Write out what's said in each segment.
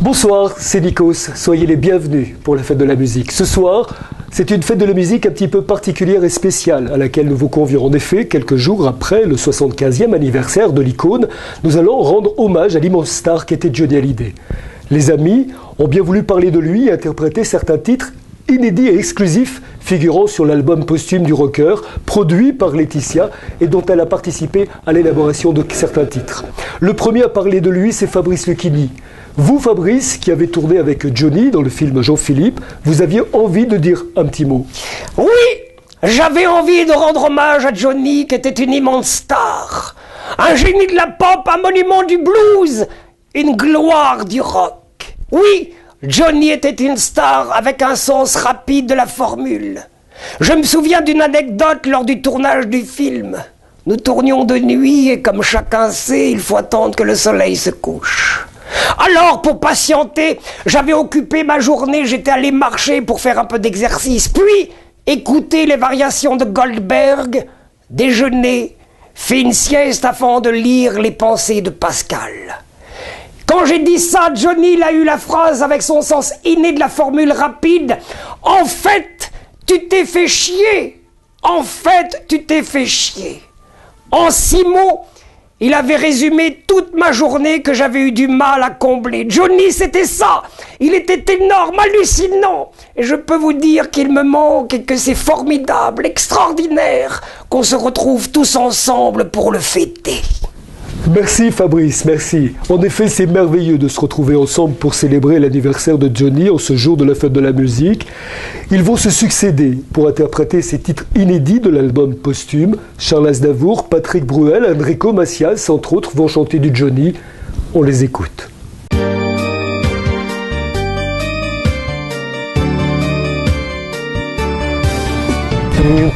Bonsoir, c'est Nikos, soyez les bienvenus pour la fête de la musique. Ce soir, c'est une fête de la musique un petit peu particulière et spéciale à laquelle nous vous convions. En effet, quelques jours après le 75e anniversaire de l'icône, nous allons rendre hommage à l'immense star qu'était Johnny Hallyday. Les amis ont bien voulu parler de lui et interpréter certains titres inédits et exclusifs figurant sur l'album posthume du rocker, produit par Laetitia et dont elle a participé à l'élaboration de certains titres. Le premier à parler de lui, c'est Fabrice Lucchini. Vous, Fabrice, qui avez tourné avec Johnny dans le film Jean-Philippe, vous aviez envie de dire un petit mot. Oui, j'avais envie de rendre hommage à Johnny, qui était une immense star. Un génie de la pop, un monument du blues, une gloire du rock. Oui, Johnny était une star avec un sens rapide de la formule. Je me souviens d'une anecdote lors du tournage du film. Nous tournions de nuit et comme chacun sait, il faut attendre que le soleil se couche. Alors, pour patienter, j'avais occupé ma journée, j'étais allé marcher pour faire un peu d'exercice, puis écouter les variations de Goldberg, déjeuner, fait une sieste avant de lire les pensées de Pascal. Quand j'ai dit ça, Johnny il a eu la phrase avec son sens inné de la formule rapide. En fait, tu t'es fait chier. En fait, tu t'es fait chier. En 6 mots, il avait résumé toute ma journée que j'avais eu du mal à combler. Johnny, c'était ça. Il était énorme, hallucinant. Et je peux vous dire qu'il me manque et que c'est formidable, extraordinaire qu'on se retrouve tous ensemble pour le fêter. Merci Fabrice, merci. En effet, c'est merveilleux de se retrouver ensemble pour célébrer l'anniversaire de Johnny en ce jour de la fête de la musique. Ils vont se succéder pour interpréter ces titres inédits de l'album posthume. Charles Aznavour, Patrick Bruel, Enrico Macias, entre autres, vont chanter du Johnny. On les écoute.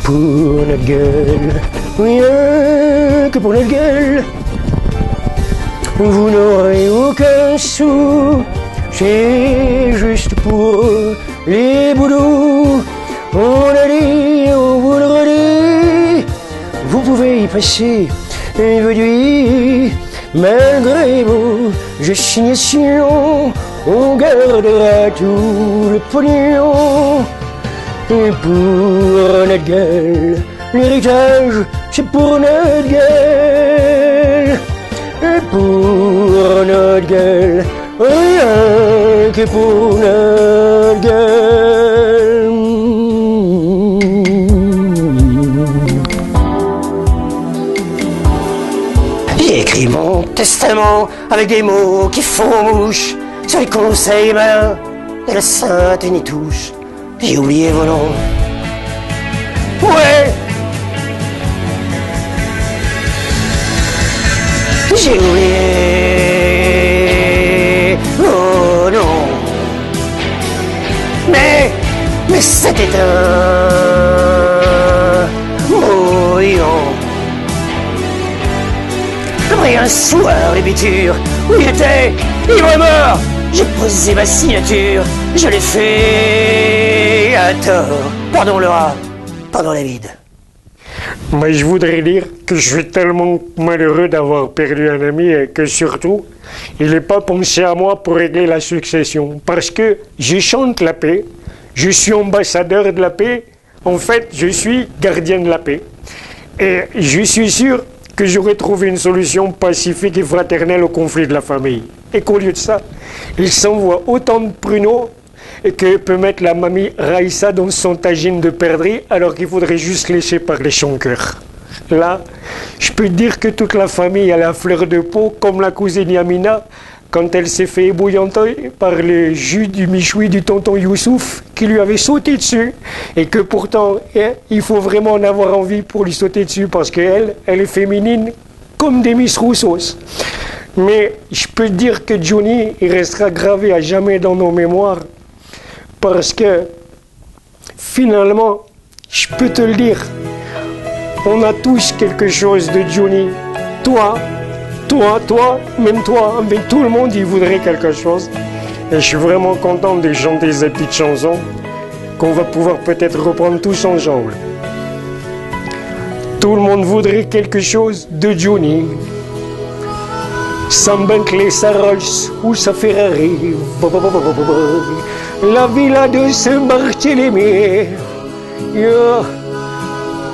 Pour notre gueule, rien que pour notre gueule. Vous n'aurez aucun sou, c'est juste pour les boulots. On a dit, on vous le redit, vous pouvez y passer une nuit. Malgré vos assignations, on gardera tout le pognon. Et pour notre gueule, l'héritage, c'est pour notre gueule. Et pour notre gueule, rien que pour notre gueule. J'ai écrit mon testament avec des mots qui font mouche sur les conseils malins de la sainte Nitouche. J'ai oublié vos noms. Ouais. J'ai oublié oh non. Mais c'était un brouillon. Après un soir d'ébiture où il était ivre et mort, j'ai posé ma signature, je l'ai fait à tort. Pardon le rat, pardon la vide. Mais je voudrais dire que je suis tellement malheureux d'avoir perdu un ami et que surtout, il n'est pas pensé à moi pour régler la succession. Parce que je chante la paix, je suis ambassadeur de la paix, en fait, je suis gardien de la paix. Et je suis sûr que j'aurais trouvé une solution pacifique et fraternelle au conflit de la famille. Et qu'au lieu de ça, il s'envoie autant de pruneaux et que peut mettre la mamie Raïssa dans son tagine de perdrix alors qu'il faudrait juste lécher par les chancœurs. Là, je peux dire que toute la famille a la fleur de peau comme la cousine Yamina quand elle s'est fait ébouillanter par le jus du michoui du tonton Youssouf qui lui avait sauté dessus et que pourtant il faut vraiment en avoir envie pour lui sauter dessus parce qu'elle est féminine comme des Miss Roussos. Mais je peux dire que Johnny il restera gravé à jamais dans nos mémoires. Parce que, finalement, je peux te le dire, on a tous quelque chose de Johnny. Toi, même toi, mais tout le monde y voudrait quelque chose. Et je suis vraiment content de chanter ces petites chansons qu'on va pouvoir peut-être reprendre tous ensemble. Tout le monde voudrait quelque chose de Johnny. Sa Bentley, sa Rolls ou sa Ferrari. La villa de Saint-Barthélemy. Yeah.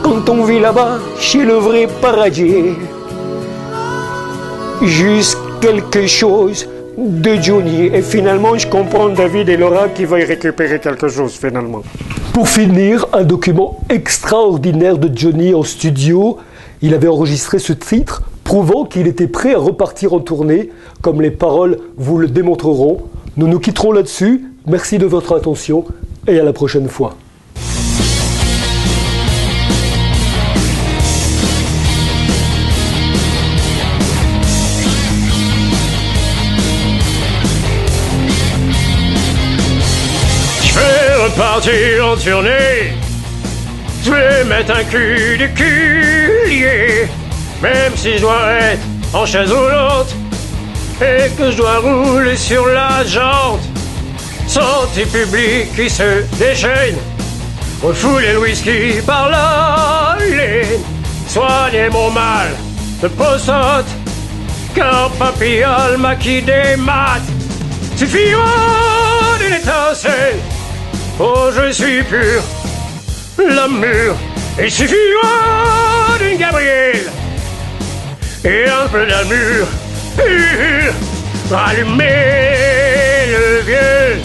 Quand on vit là-bas, chez le vrai paradis. Juste quelque chose de Johnny. Et finalement, je comprends David et Laura qui vont y récupérer quelque chose finalement. Pour finir, un document extraordinaire de Johnny en studio. Il avait enregistré ce titre, prouvant qu'il était prêt à repartir en tournée, comme les paroles vous le démontreront. Nous nous quitterons là-dessus. Merci de votre attention et à la prochaine fois. Partir en tournée, je vais mettre un cul de culier, même si je dois être en chaise roulante et que je dois rouler sur la jante. Santé publique qui se déchaîne, refouler le whisky par la laine, soigner mon mal de prostate, car papillole maquille des maths, suffira d'une étincelle. Oh, je suis pur, l'amour, il suffira d'une Gabrielle et un peu d'amour, rallumer le vieux,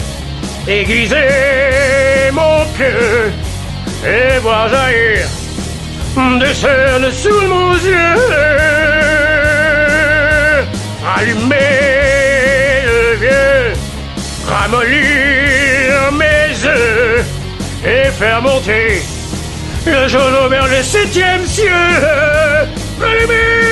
aiguiser mon pieu et voir jaillir des cernes sous mon yeux, rallumer le vieux, ramollir mes œufs et faire monter le jaune au vers le 7e ciel. Rallumer